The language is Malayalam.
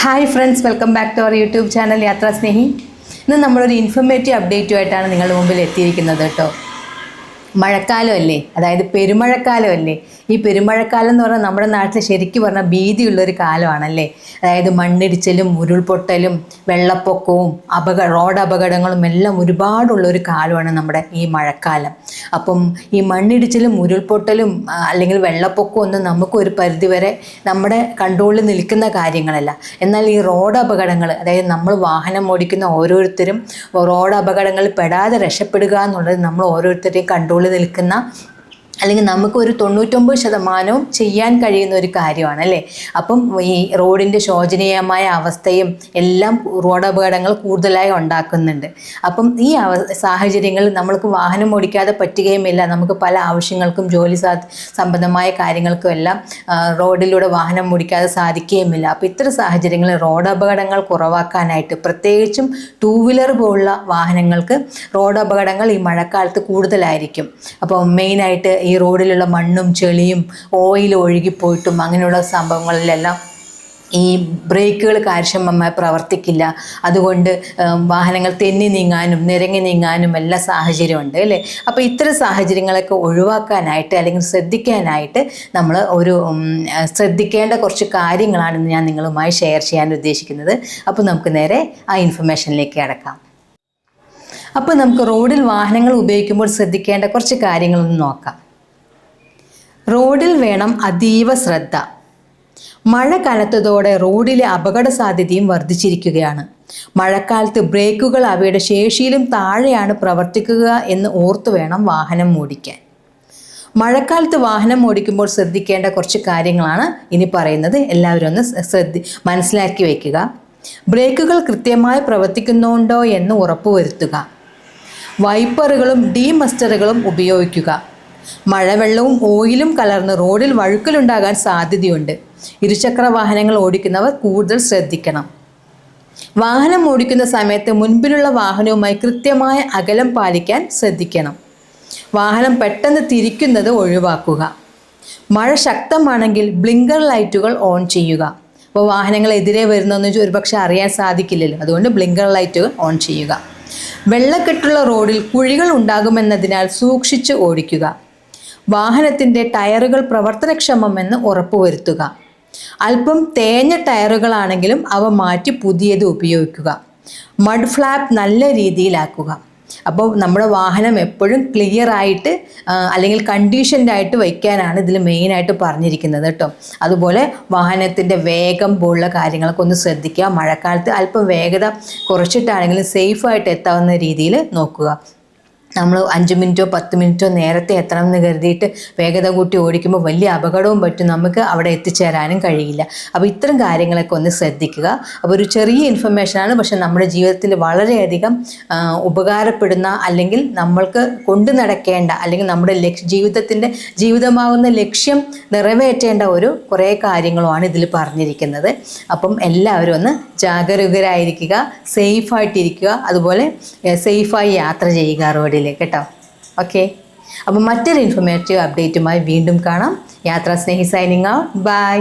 Hi friends, welcome back to our YouTube channel Yathra Snehi. ഇന്ന് നമ്മളൊരു ഇൻഫർമേറ്റീവ് അപ്ഡേറ്റുമായിട്ടാണ് നിങ്ങളുടെ മുമ്പിൽ എത്തിയിരിക്കുന്നത് കേട്ടോ. മഴക്കാലമല്ലേ, അതായത് പെരുമഴക്കാലമല്ലേ. ഈ പെരുമഴക്കാലം എന്ന് പറഞ്ഞാൽ നമ്മുടെ നാട്ടിൽ ശരിക്കും പറഞ്ഞാൽ ഭീതിയുള്ളൊരു കാലമാണല്ലേ. അതായത് മണ്ണിടിച്ചിലും ഉരുൾപൊട്ടലും വെള്ളപ്പൊക്കവും റോഡ് അപകടങ്ങളും എല്ലാം ഒരുപാടുള്ളൊരു കാലമാണ് നമ്മുടെ ഈ മഴക്കാലം. അപ്പം ഈ മണ്ണിടിച്ചിലും ഉരുൾപൊട്ടലും അല്ലെങ്കിൽ വെള്ളപ്പൊക്കവും ഒന്നും നമുക്കൊരു പരിധിവരെ നമ്മുടെ കൺട്രോളിൽ നിൽക്കുന്ന കാര്യങ്ങളല്ല. എന്നാൽ ഈ റോഡ് അപകടങ്ങൾ, അതായത് നമ്മൾ വാഹനം ഓടിക്കുന്ന ഓരോരുത്തരും റോഡ് അപകടങ്ങളിൽ പെടാതെ രക്ഷപ്പെടുക എന്നുള്ളത് നമ്മൾ ഓരോരുത്തരെയും കൺട്രോളിൽ നിൽക്കുന്ന, അല്ലെങ്കിൽ നമുക്കൊരു 99% ചെയ്യാൻ കഴിയുന്ന ഒരു കാര്യമാണ് അല്ലേ. അപ്പം ഈ റോഡിൻ്റെ ശോചനീയമായ അവസ്ഥയും എല്ലാം റോഡ് അപകടങ്ങൾ കൂടുതലായി ഉണ്ടാക്കുന്നുണ്ട്. അപ്പം ഈ സാഹചര്യങ്ങളിൽ നമ്മൾക്ക് വാഹനം ഓടിക്കാതെ പറ്റുകയുമില്ല. നമുക്ക് പല ആവശ്യങ്ങൾക്കും ജോലി സംബന്ധമായ കാര്യങ്ങൾക്കും എല്ലാം റോഡിലൂടെ വാഹനം ഓടിക്കാതെ സാധിക്കുകയുമില്ല. അപ്പോൾ ഇത്തരം സാഹചര്യങ്ങളിൽ റോഡ് അപകടങ്ങൾ കുറവാക്കാനായിട്ട്, പ്രത്യേകിച്ചും 2 വീലർ പോലുള്ള വാഹനങ്ങൾക്ക് റോഡ് അപകടങ്ങൾ ഈ മഴക്കാലത്ത് കൂടുതലായിരിക്കും. അപ്പോൾ മെയിനായിട്ട് ഈ റോഡിലുള്ള മണ്ണും ചെളിയും ഓയിൽ ഒഴുകിപ്പോയിട്ടും അങ്ങനെയുള്ള സംഭവങ്ങളിലെല്ലാം ഈ ബ്രേക്കുകൾ കാര്യക്ഷമമായി പ്രവർത്തിക്കില്ല. അതുകൊണ്ട് വാഹനങ്ങൾ തെന്നി നീങ്ങാനും നിരങ്ങി നീങ്ങാനും എല്ലാ സാഹചര്യമുണ്ട് അല്ലേ. അപ്പോൾ ഇത്തരം സാഹചര്യങ്ങളൊക്കെ ഒഴിവാക്കാനായിട്ട് അല്ലെങ്കിൽ ശ്രദ്ധിക്കാനായിട്ട് നമ്മൾ ശ്രദ്ധിക്കേണ്ട കുറച്ച് കാര്യങ്ങളാണ് ഇന്ന് ഞാൻ നിങ്ങളുമായി ഷെയർ ചെയ്യാൻ ഉദ്ദേശിക്കുന്നത്. അപ്പോൾ നമുക്ക് നേരെ ആ ഇൻഫർമേഷനിലേക്ക് കടക്കാം. അപ്പോൾ നമുക്ക് റോഡിൽ വാഹനങ്ങൾ ഉപയോഗിക്കുമ്പോൾ ശ്രദ്ധിക്കേണ്ട കുറച്ച് കാര്യങ്ങളൊന്ന് നോക്കാം. റോഡിൽ വേണം അതീവ ശ്രദ്ധ. മഴ കനത്തതോടെ റോഡിലെ അപകട സാധ്യതയും വർദ്ധിച്ചിരിക്കുകയാണ്. മഴക്കാലത്ത് ബ്രേക്കുകൾ അവയുടെ ശേഷിയിലും താഴെയാണ് പ്രവർത്തിക്കുക എന്ന് ഓർത്തു വേണം വാഹനം ഓടിക്കാൻ. മഴക്കാലത്ത് വാഹനം ഓടിക്കുമ്പോൾ ശ്രദ്ധിക്കേണ്ട കുറച്ച് കാര്യങ്ങളാണ് ഇനി പറയുന്നത്. എല്ലാവരും ഒന്ന് മനസ്സിലാക്കി വയ്ക്കുക. ബ്രേക്കുകൾ കൃത്യമായി പ്രവർത്തിക്കുന്നുണ്ടോ എന്ന് ഉറപ്പുവരുത്തുക. വൈപ്പറുകളും ഡീമസ്റ്ററുകളും ഉപയോഗിക്കുക. മഴവെള്ളവും ഓയിലും കലർന്ന് റോഡിൽ വഴുക്കലുണ്ടാകാൻ സാധ്യതയുണ്ട്. ഇരുചക്ര വാഹനങ്ങൾ ഓടിക്കുന്നവർ കൂടുതൽ ശ്രദ്ധിക്കണം. വാഹനം ഓടിക്കുന്ന സമയത്ത് മുൻപിലുള്ള വാഹനവുമായി കൃത്യമായ അകലം പാലിക്കാൻ ശ്രദ്ധിക്കണം. വാഹനം പെട്ടെന്ന് തിരിക്കുന്നത് ഒഴിവാക്കുക. മഴ ശക്തമാണെങ്കിൽ ബ്ലിങ്കർ ലൈറ്റുകൾ ഓൺ ചെയ്യുക. അപ്പോൾ വാഹനങ്ങൾ എതിരെ വരുന്നതെന്ന് ഒരുപക്ഷെ അറിയാൻ സാധിക്കില്ലല്ലോ, അതുകൊണ്ട് ബ്ലിങ്കർ ലൈറ്റുകൾ ഓൺ ചെയ്യുക. വെള്ളക്കെട്ടുള്ള റോഡിൽ കുഴികൾ ഉണ്ടാകുമെന്നതിനാൽ സൂക്ഷിച്ച് ഓടിക്കുക. വാഹനത്തിൻ്റെ ടയറുകൾ പ്രവർത്തനക്ഷമമെന്ന് ഉറപ്പുവരുത്തുക. അല്പം തേഞ്ഞ ടയറുകളാണെങ്കിലും അവ മാറ്റി പുതിയത് ഉപയോഗിക്കുക. മഡ് ഫ്ലാപ്പ് നല്ല രീതിയിലാക്കുക. അപ്പോൾ നമ്മുടെ വാഹനം എപ്പോഴും ക്ലിയർ ആയിട്ട് അല്ലെങ്കിൽ കണ്ടീഷൻഡ് ആയിട്ട് വയ്ക്കാനാണ് ഇതിൽ മെയിനായിട്ട് പറഞ്ഞിരിക്കുന്നത് കേട്ടോ. അതുപോലെ വാഹനത്തിൻ്റെ വേഗം പോലുള്ള കാര്യങ്ങളൊക്കെ ഒന്ന് ശ്രദ്ധിക്കുക. മഴക്കാലത്ത് അല്പം വേഗത കുറച്ചിട്ടാണെങ്കിലും സേഫായിട്ട് എത്താവുന്ന രീതിയിൽ നോക്കുക. നമ്മൾ 5 മിനിറ്റോ 10 മിനിറ്റോ നേരത്തെ എത്തണം എന്ന് കരുതിയിട്ട് വേഗത കൂട്ടി ഓടിക്കുമ്പോൾ വലിയ അപകടവും പറ്റും, നമുക്ക് അവിടെ എത്തിച്ചേരാനും കഴിയില്ല. അപ്പോൾ ഇത്തരം കാര്യങ്ങളൊക്കെ ഒന്ന് ശ്രദ്ധിക്കുക. അപ്പോൾ ഒരു ചെറിയ ഇൻഫർമേഷനാണ്, പക്ഷെ നമ്മുടെ ജീവിതത്തിൽ വളരെയധികം ഉപകാരപ്പെടുന്ന, അല്ലെങ്കിൽ നമ്മൾക്ക് കൊണ്ടു നടക്കേണ്ട, അല്ലെങ്കിൽ നമ്മുടെ ജീവിതമാകുന്ന ലക്ഷ്യം നിറവേറ്റേണ്ട കുറേ കാര്യങ്ങളുമാണ് ഇതിൽ പറഞ്ഞിരിക്കുന്നത്. അപ്പം എല്ലാവരും ഒന്ന് ജാഗരൂകരായിരിക്കുക, സേഫായിട്ടിരിക്കുക, അതുപോലെ സേഫായി യാത്ര ചെയ്യുക റോഡിൽ കേട്ടോ. ഓക്കെ, അപ്പം മറ്റൊരു ഇൻഫർമേറ്റീവ് അപ്ഡേറ്റുമായി വീണ്ടും കാണാം. യാത്രാ സ്നേഹി സൈനിങ് ഔട്ട്. ബൈ.